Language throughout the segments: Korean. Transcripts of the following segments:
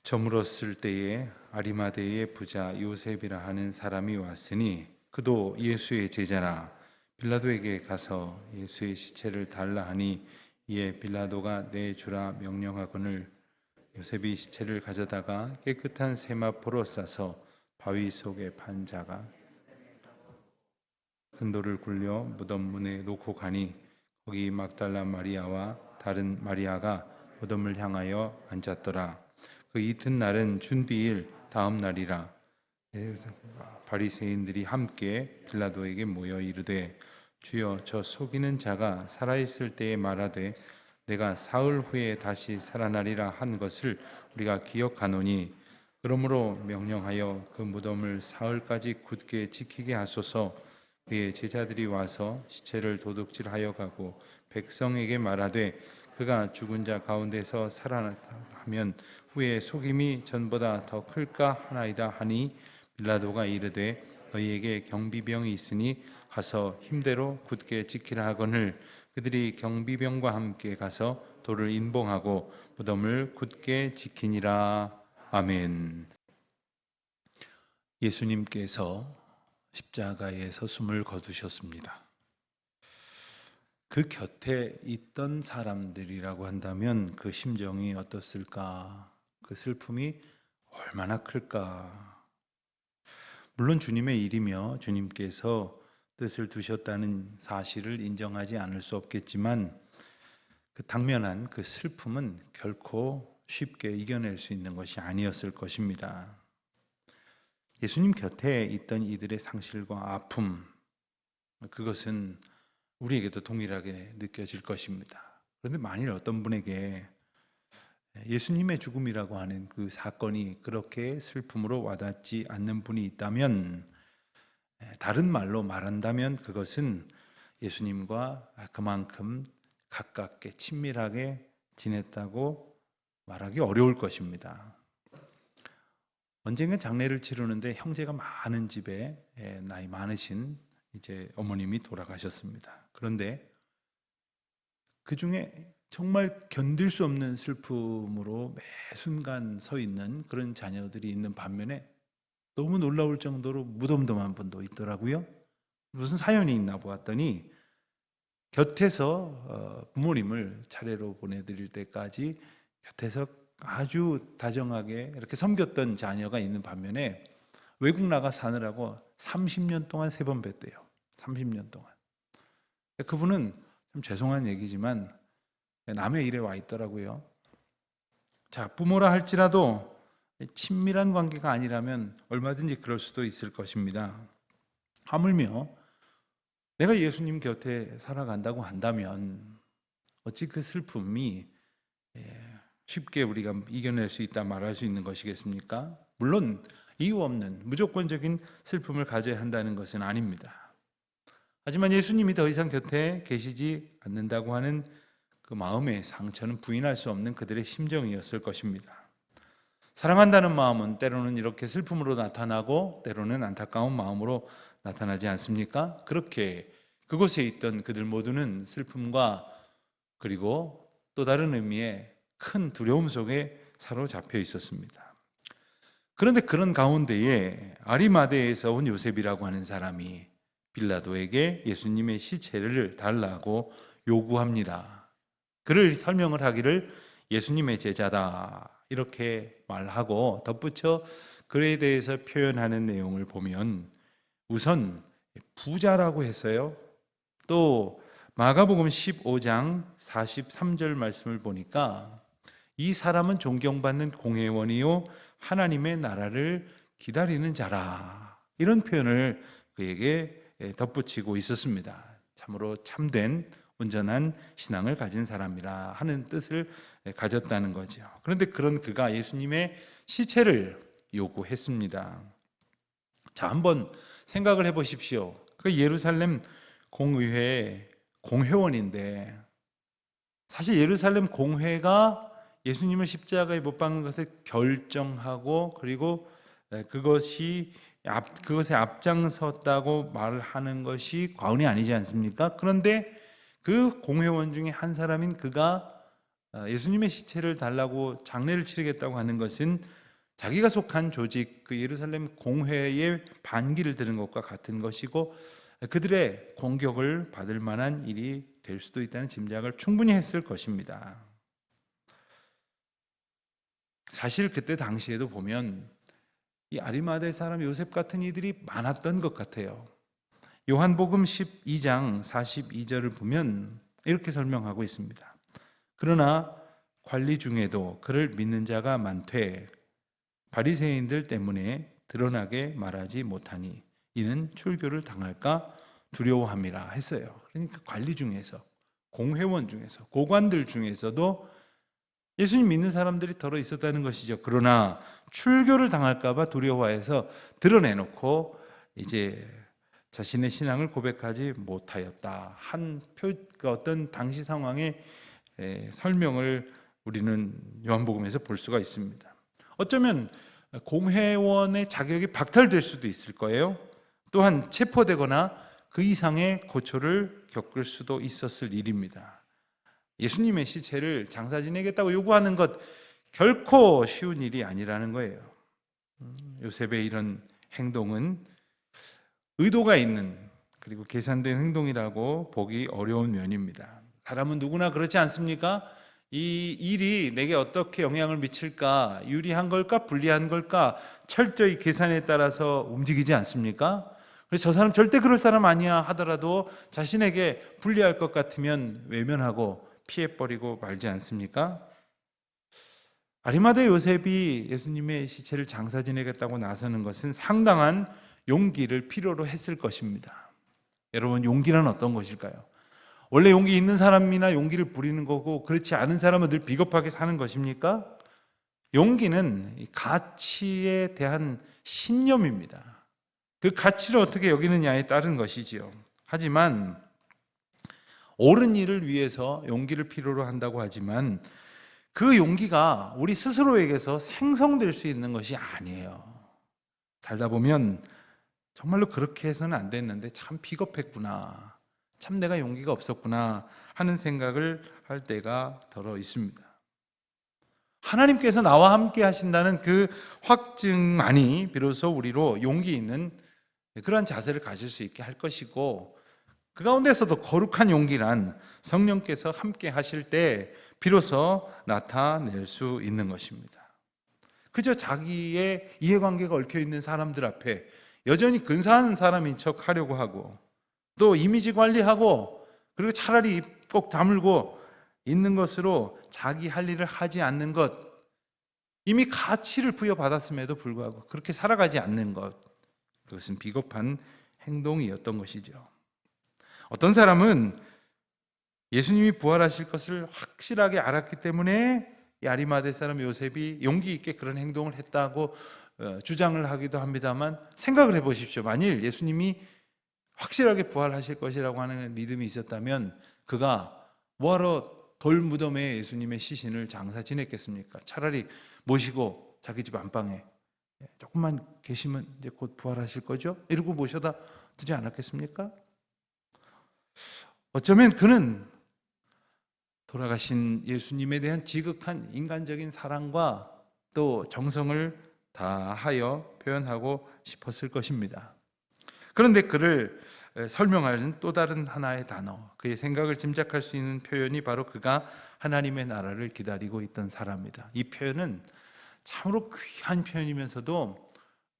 저물었을 때에 아리마대의 부자 요셉이라 하는 사람이 왔으니 그도 예수의 제자라. 빌라도에게 가서 예수의 시체를 달라 하니 이에 빌라도가 내주라 명령하거늘 요셉이 시체를 가져다가 깨끗한 세마포로 싸서 바위 속에 판자가 큰 돌을 굴려 무덤 문에 놓고 가니 거기 막달라 마리아와 다른 마리아가 무덤을 향하여 앉았더라. 그 이튿날은 준비일 다음 날이라. 바리새인들이 함께 빌라도에게 모여 이르되 주여, 저 속이는 자가 살아있을 때에 말하되 내가 사흘 후에 다시 살아나리라 한 것을 우리가 기억하노니 그러므로 명령하여 그 무덤을 사흘까지 굳게 지키게 하소서. 그의 제자들이 와서 시체를 도둑질하여 가고 백성에게 말하되 그가 죽은 자 가운데서 살아나면 후에 속임이 전보다 더 클까 하나이다 하니 빌라도가 이르되 너희에게 경비병이 있으니 가서 힘대로 굳게 지키라 하거늘 그들이 경비병과 함께 가서 돌을 인봉하고 무덤을 굳게 지키니라. 아멘. 예수님께서 십자가에서 숨을 거두셨습니다. 그 곁에 있던 사람들이라고 한다면 그 심정이 어떻을까? 그 슬픔이 얼마나 클까? 물론 주님의 일이며 주님께서 뜻을 두셨다는 사실을 인정하지 않을 수 없겠지만 그 당면한 그 슬픔은 결코 쉽게 이겨낼 수 있는 것이 아니었을 것입니다. 예수님 곁에 있던 이들의 상실과 아픔, 그것은 우리에게도 동일하게 느껴질 것입니다. 그런데 만일 어떤 분에게 예수님의 죽음이라고 하는 그 사건이 그렇게 슬픔으로 와닿지 않는 분이 있다면, 다른 말로 말한다면 그것은 예수님과 그만큼 가깝게 친밀하게 지냈다고 말하기 어려울 것입니다. 언젠가 장례를 치르는데 형제가 많은 집에 나이 많으신 이제 어머님이 돌아가셨습니다. 그런데 그 중에 정말 견딜 수 없는 슬픔으로 매 순간 서 있는 그런 자녀들이 있는 반면에 너무 놀라울 정도로 무덤덤한 분도 있더라고요. 무슨 사연이 있나 보았더니 곁에서 부모님을 차례로 보내드릴 때까지 곁에서 아주 다정하게 이렇게 섬겼던 자녀가 있는 반면에 외국 나가 사느라고 30년 동안 3번 뵀대요. 30년 동안. 그분은 좀 죄송한 얘기지만 남의 일에 와 있더라고요. 자, 부모라 할지라도 친밀한 관계가 아니라면 얼마든지 그럴 수도 있을 것입니다. 하물며 내가 예수님 곁에 살아간다고 한다면 어찌 그 슬픔이 쉽게 우리가 이겨낼 수 있다 말할 수 있는 것이겠습니까? 물론 이유 없는 무조건적인 슬픔을 가져야 한다는 것은 아닙니다. 하지만 예수님이 더 이상 곁에 계시지 않는다고 하는 그 마음의 상처는 부인할 수 없는 그들의 심정이었을 것입니다. 사랑한다는 마음은 때로는 이렇게 슬픔으로 나타나고 때로는 안타까운 마음으로 나타나지 않습니까? 그렇게 그곳에 있던 그들 모두는 슬픔과 그리고 또 다른 의미의 큰 두려움 속에 사로잡혀 있었습니다. 그런데 그런 가운데에 아리마대에서 온 요셉이라고 하는 사람이 빌라도에게 예수님의 시체를 달라고 요구합니다. 그를 설명을 하기를 예수님의 제자다 이렇게 말하고 덧붙여 그에 대해서 표현하는 내용을 보면 우선 부자라고 했어요. 또 마가복음 15장 43절 말씀을 보니까 이 사람은 존경받는 공회원이요 하나님의 나라를 기다리는 자라 이런 표현을 그에게 덧붙이고 있었습니다. 참으로 참된 온전한 신앙을 가진 사람이라 하는 뜻을 가졌다는 거죠. 그런데 그런 그가 예수님의 시체를 요구했습니다. 자, 한번 생각을 해보십시오. 그 예루살렘 공의회의 공회원인데 사실 예루살렘 공회가 예수님을 십자가에 못 박는 것을 결정하고 그리고 그것에 앞장섰다고 말하는 것이 과언이 아니지 않습니까? 그런데 그 공회원 중에 한 사람인 그가 예수님의 시체를 달라고 장례를 치르겠다고 하는 것은 자기가 속한 조직, 그 예루살렘 공회의 반기를 드는 것과 같은 것이고, 그들의 공격을 받을 만한 일이 될 수도 있다는 짐작을 충분히 했을 것입니다. 사실 그때 당시에도 보면 이 아리마대 사람 요셉 같은 이들이 많았던 것 같아요. 요한복음 12장 42절을 보면 이렇게 설명하고 있습니다. 그러나 관리 중에도 그를 믿는 자가 많되 바리새인들 때문에 드러나게 말하지 못하니 이는 출교를 당할까 두려워함이라 했어요. 그러니까 관리 중에서, 공회원 중에서, 고관들 중에서도 예수님 믿는 사람들이 더러 있었다는 것이죠. 그러나 출교를 당할까 봐 두려워해서 드러내놓고 이제 자신의 신앙을 고백하지 못하였다. 어떤 당시 상황의 설명을 우리는 요한복음에서 볼 수가 있습니다. 어쩌면 공회원의 자격이 박탈될 수도 있을 거예요. 또한 체포되거나 그 이상의 고초를 겪을 수도 있었을 일입니다. 예수님의 시체를 장사 지내겠다고 요구하는 것 결코 쉬운 일이 아니라는 거예요. 요셉의 이런 행동은 의도가 있는, 그리고 계산된 행동이라고 보기 어려운 면입니다. 사람은 누구나 그렇지 않습니까? 이 일이 내게 어떻게 영향을 미칠까, 유리한 걸까 불리한 걸까 철저히 계산에 따라서 움직이지 않습니까? 그래서 저 사람 절대 그럴 사람 아니야 하더라도 자신에게 불리할 것 같으면 외면하고 피해버리고 말지 않습니까? 아리마대 요셉이 예수님의 시체를 장사 지내겠다고 나서는 것은 상당한 용기를 필요로 했을 것입니다. 여러분, 용기란 어떤 것일까요? 원래 용기 있는 사람이나 용기를 부리는 거고, 그렇지 않은 사람은 늘 비겁하게 사는 것입니까? 용기는 가치에 대한 신념입니다. 그 가치를 어떻게 여기느냐에 따른 것이지요. 하지만 옳은 일을 위해서 용기를 필요로 한다고 하지만 그 용기가 우리 스스로에게서 생성될 수 있는 것이 아니에요. 살다 보면 정말로 그렇게 해서는 안 됐는데 참 비겁했구나, 참 내가 용기가 없었구나 하는 생각을 할 때가 더러 있습니다. 하나님께서 나와 함께 하신다는 그 확증만이 비로소 우리로 용기 있는 그러한 자세를 가질 수 있게 할 것이고, 그 가운데서도 거룩한 용기란 성령께서 함께 하실 때 비로소 나타낼 수 있는 것입니다. 그저 자기의 이해관계가 얽혀있는 사람들 앞에 여전히 근사한 사람인 척 하려고 하고, 또 이미지 관리하고, 그리고 차라리 꼭 다물고 있는 것으로 자기 할 일을 하지 않는 것, 이미 가치를 부여받았음에도 불구하고 그렇게 살아가지 않는 것, 그것은 비겁한 행동이었던 것이죠. 어떤 사람은 예수님이 부활하실 것을 확실하게 알았기 때문에 이 아리마대 사람 요셉이 용기 있게 그런 행동을 했다고 주장을 하기도 합니다만, 생각을 해보십시오. 만일 예수님이 확실하게 부활하실 것이라고 하는 믿음이 있었다면 그가 뭐하러 돌 무덤에 예수님의 시신을 장사 지냈겠습니까? 차라리 모시고 자기 집 안방에 조금만 계시면 이제 곧 부활하실 거죠? 이러고 모셔다 두지 않았겠습니까? 어쩌면 그는 돌아가신 예수님에 대한 지극한 인간적인 사랑과 또 정성을 다하여 표현하고 싶었을 것입니다. 그런데 그를 설명하는 또 다른 하나의 단어, 그의 생각을 짐작할 수 있는 표현이 바로 그가 하나님의 나라를 기다리고 있던 사람이다. 이 표현은 참으로 귀한 표현이면서도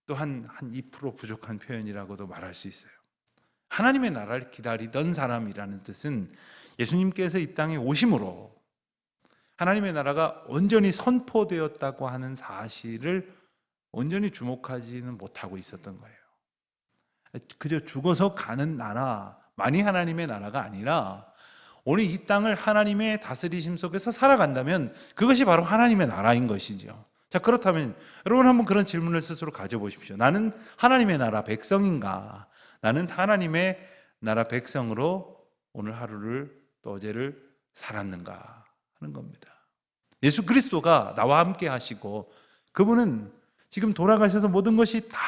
또한 2% 부족한 표현이라고도 말할 수 있어요. 하나님의 나라를 기다리던 사람이라는 뜻은 예수님께서 이 땅에 오심으로 하나님의 나라가 온전히 선포되었다고 하는 사실을 온전히 주목하지는 못하고 있었던 거예요. 그저 죽어서 가는 나라만이 하나님의 나라가 아니라 오늘 이 땅을 하나님의 다스리심 속에서 살아간다면 그것이 바로 하나님의 나라인 것이죠. 자, 그렇다면 여러분 한번 그런 질문을 스스로 가져보십시오. 나는 하나님의 나라 백성인가? 나는 하나님의 나라 백성으로 오늘 하루를 또 어제를 살았는가 하는 겁니다. 예수 그리스도가 나와 함께 하시고 그분은 지금 돌아가셔서 모든 것이 다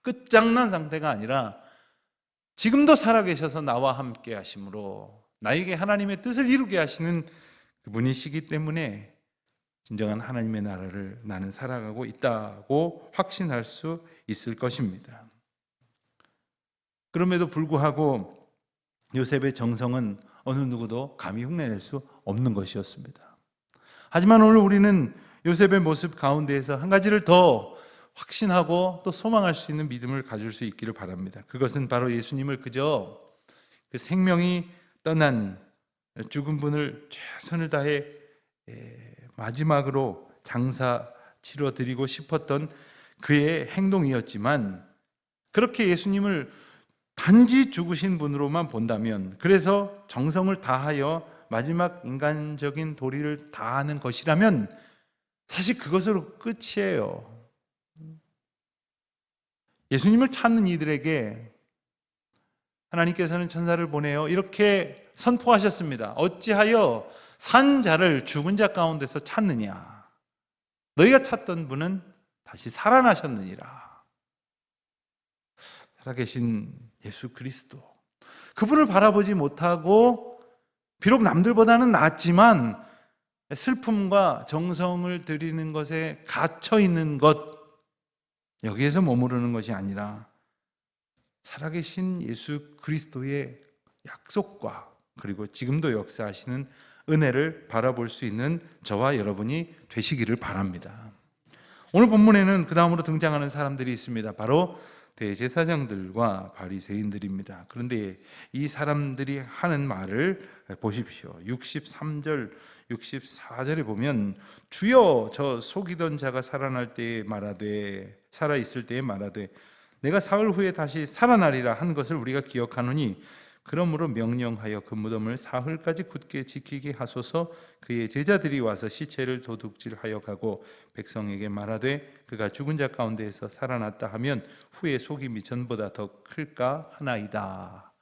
끝장난 상태가 아니라 지금도 살아계셔서 나와 함께 하심으로 나에게 하나님의 뜻을 이루게 하시는 그분이시기 때문에 진정한 하나님의 나라를 나는 살아가고 있다고 확신할 수 있을 것입니다. 그럼에도 불구하고 요셉의 정성은 어느 누구도 감히 흉내낼 수 없는 것이었습니다. 하지만 오늘 우리는 요셉의 모습 가운데에서 한 가지를 더 확신하고 또 소망할 수 있는 믿음을 가질 수 있기를 바랍니다. 그것은 바로 예수님을 그저 그 생명이 떠난 죽은 분을 최선을 다해 마지막으로 장사 치러드리고 싶었던 그의 행동이었지만, 그렇게 예수님을 단지 죽으신 분으로만 본다면, 그래서 정성을 다하여 마지막 인간적인 도리를 다하는 것이라면 사실 그것으로 끝이에요. 예수님을 찾는 이들에게 하나님께서는 천사를 보내어 이렇게 선포하셨습니다. 어찌하여 산 자를 죽은 자 가운데서 찾느냐? 너희가 찾던 분은 다시 살아나셨느니라. 살아계신 예수 그리스도, 그분을 바라보지 못하고 비록 남들보다는 낫지만 슬픔과 정성을 들이는 것에 갇혀 있는 것, 여기에서 머무르는 것이 아니라 살아계신 예수 그리스도의 약속과 그리고 지금도 역사하시는 은혜를 바라볼 수 있는 저와 여러분이 되시기를 바랍니다. 오늘 본문에는 그 다음으로 등장하는 사람들이 있습니다. 바로 대제사장들과 바리새인들입니다. 그런데 이 사람들이 하는 말을 보십시오. 63절 64절에 보면 주여 저 속이던 자가 살아날 때에 말하되 살아있을 때에 말하되 내가 사흘 후에 다시 살아나리라 한 것을 우리가 기억하노니 그러므로 명령하여 그 무덤을 사흘까지 굳게 지키게 하소서. 그의 제자들이 와서 시체를 도둑질하여 가고 백성에게 말하되 그가 죽은 자 가운데에서 살아났다 하면 후에 속임이 전보다 더 클까 하나이다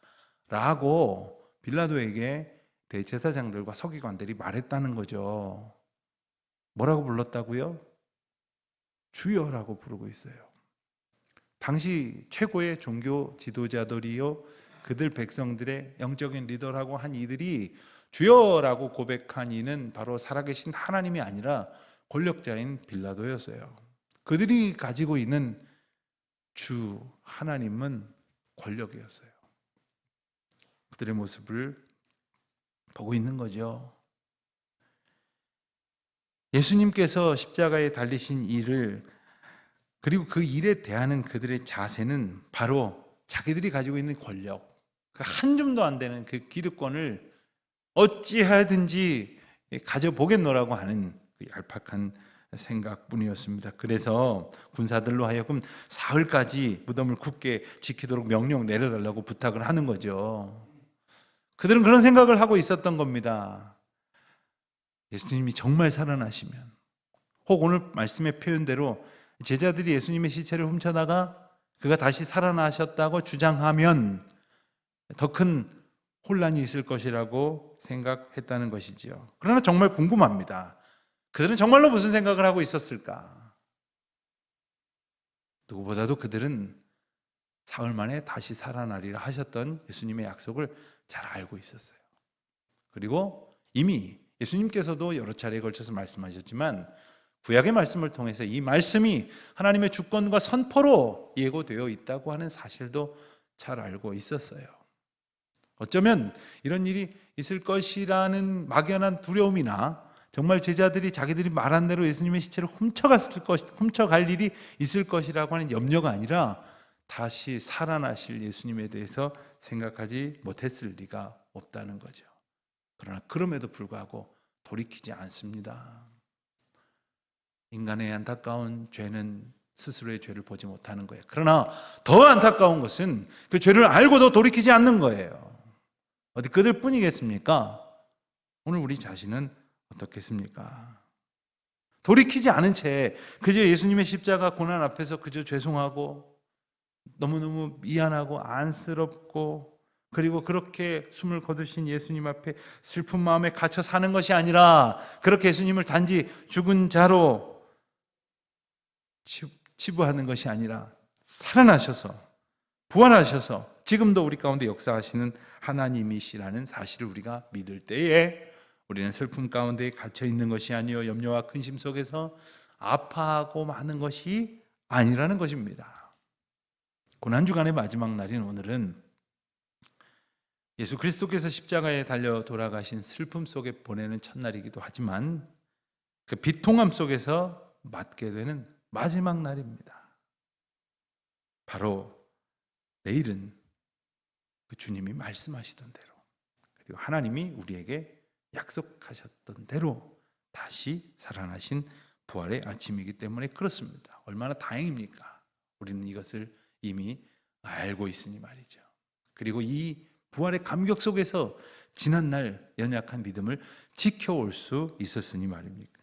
라고 빌라도에게 대제사장들과 서기관들이 말했다는 거죠. 뭐라고 불렀다고요? 주여라고 부르고 있어요. 당시 최고의 종교 지도자들이요, 그들 백성들의 영적인 리더라고 한 이들이 주여라고 고백한 이는 바로 살아계신 하나님이 아니라 권력자인 빌라도였어요. 그들이 가지고 있는 주 하나님은 권력이었어요. 그들의 모습을 보고 있는 거죠. 예수님께서 십자가에 달리신 일을, 그리고 그 일에 대하는 그들의 자세는 바로 자기들이 가지고 있는 권력, 한 줌도 안 되는 그 기득권을 어찌하든지 가져보겠노라고 하는 그 얄팍한 생각뿐이었습니다. 그래서 군사들로 하여금 사흘까지 무덤을 굳게 지키도록 명령 내려달라고 부탁을 하는 거죠. 그들은 그런 생각을 하고 있었던 겁니다. 예수님이 정말 살아나시면, 혹 오늘 말씀의 표현대로 제자들이 예수님의 시체를 훔쳐다가 그가 다시 살아나셨다고 주장하면 더 큰 혼란이 있을 것이라고 생각했다는 것이지요. 그러나 정말 궁금합니다. 그들은 정말로 무슨 생각을 하고 있었을까? 누구보다도 그들은 사흘 만에 다시 살아나리라 하셨던 예수님의 약속을 잘 알고 있었어요. 그리고 이미 예수님께서도 여러 차례에 걸쳐서 말씀하셨지만 구약의 말씀을 통해서 이 말씀이 하나님의 주권과 선포로 예고되어 있다고 하는 사실도 잘 알고 있었어요. 어쩌면 이런 일이 있을 것이라는 막연한 두려움이나 정말 제자들이 자기들이 말한 대로 예수님의 시체를 훔쳐갈 일이 있을 것이라고 하는 염려가 아니라 다시 살아나실 예수님에 대해서 생각하지 못했을 리가 없다는 거죠. 그러나 그럼에도 불구하고 돌이키지 않습니다. 인간의 안타까운 죄는 스스로의 죄를 보지 못하는 거예요. 그러나 더 안타까운 것은 그 죄를 알고도 돌이키지 않는 거예요. 어디 그들 뿐이겠습니까? 오늘 우리 자신은 어떻겠습니까? 돌이키지 않은 채 그저 예수님의 십자가 고난 앞에서 그저 죄송하고 너무너무 미안하고 안쓰럽고, 그리고 그렇게 숨을 거두신 예수님 앞에 슬픈 마음에 갇혀 사는 것이 아니라, 그렇게 예수님을 단지 죽은 자로 치부하는 것이 아니라 살아나셔서 부활하셔서 지금도 우리 가운데 역사하시는 하나님이시라는 사실을 우리가 믿을 때에 우리는 슬픔 가운데 갇혀 있는 것이 아니요 염려와 근심 속에서 아파하고 마는 것이 아니라는 것입니다. 고난주간의 마지막 날인 오늘은 예수 그리스도께서 십자가에 달려 돌아가신 슬픔 속에 보내는 첫날이기도 하지만 그 비통함 속에서 맞게 되는 마지막 날입니다. 바로 내일은 그 주님이 말씀하시던 대로, 그리고 하나님이 우리에게 약속하셨던 대로 다시 살아나신 부활의 아침이기 때문에 그렇습니다. 얼마나 다행입니까? 우리는 이것을 이미 알고 있으니 말이죠. 그리고 이 부활의 감격 속에서 지난날 연약한 믿음을 지켜올 수 있었으니 말입니까?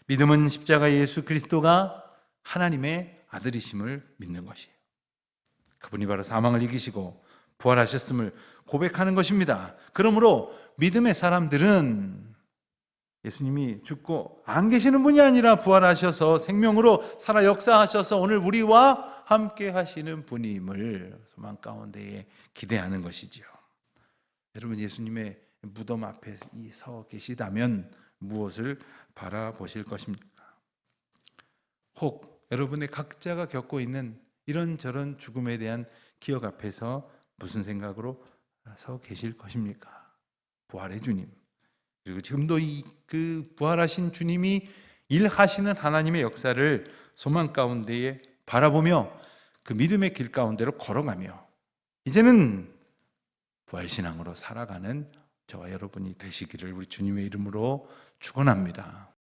믿음은 십자가 예수 그리스도가 하나님의 아들이심을 믿는 것이에요. 그분이 바로 사망을 이기시고 부활하셨음을 고백하는 것입니다. 그러므로 믿음의 사람들은 예수님이 죽고 안 계시는 분이 아니라 부활하셔서 생명으로 살아 역사하셔서 오늘 우리와 함께 하시는 분임을 소망 가운데에 기대하는 것이죠. 여러분, 예수님의 무덤 앞에 서 계시다면 무엇을 바라보실 것입니까? 혹 여러분의 각자가 겪고 있는 이런저런 죽음에 대한 기억 앞에서 무슨 생각으로 서 계실 것입니까? 부활의 주님, 그리고 지금도 그 부활하신 주님이 일하시는 하나님의 역사를 소망 가운데에 바라보며 그 믿음의 길 가운데로 걸어가며 이제는 부활신앙으로 살아가는 저와 여러분이 되시기를 우리 주님의 이름으로 축원합니다.